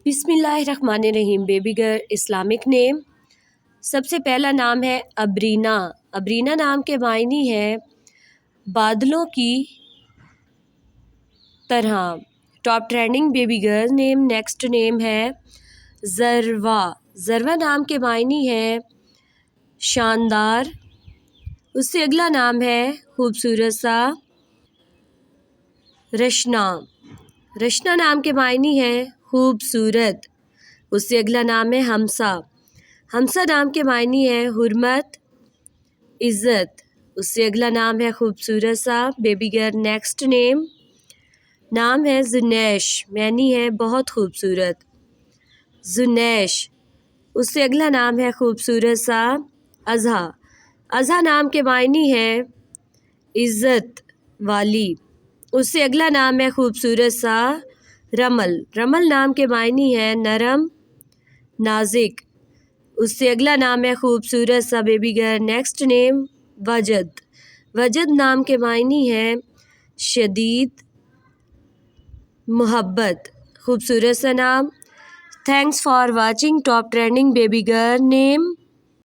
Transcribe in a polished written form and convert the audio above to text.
بسم اللہ الرحمن الرحیم. بیبی گرل اسلامک نیم. سب سے پہلا نام ہے ابرینا. ابرینا نام کے معنی ہے بادلوں کی طرح. ٹاپ ٹرینڈنگ بیبی گرل نیم. نیکسٹ نیم ہے ذروا. ذروا نام کے معنی ہے شاندار. اس سے اگلا نام ہے خوبصورت سا. رشنا. رشنا نام کے معنی ہے خوبصورت. اس سے اگلا نام ہے ہمسا. ہمسا نام کے معنی ہے حرمت، عزت. اس سے اگلا نام ہے خوبصورت سا. بیبی گرل نیکسٹ نیم نام ہے زنیش. معنی ہے بہت خوبصورت. زنیش. اس سے اگلا نام ہے خوبصورت سا ازہا. ازہا نام کے معنی ہے عزت والی. اس سے اگلا نام ہے خوبصورت سا رمل. رمل نام کے معنی ہے نرم، نازک. اس سے اگلا نام ہے خوبصورت سا. بیبی گرل نیکسٹ نیم وجد. وجد نام کے معنی ہے شدید محبت. خوبصورت سا نام. Thanks for watching top trending baby girl name.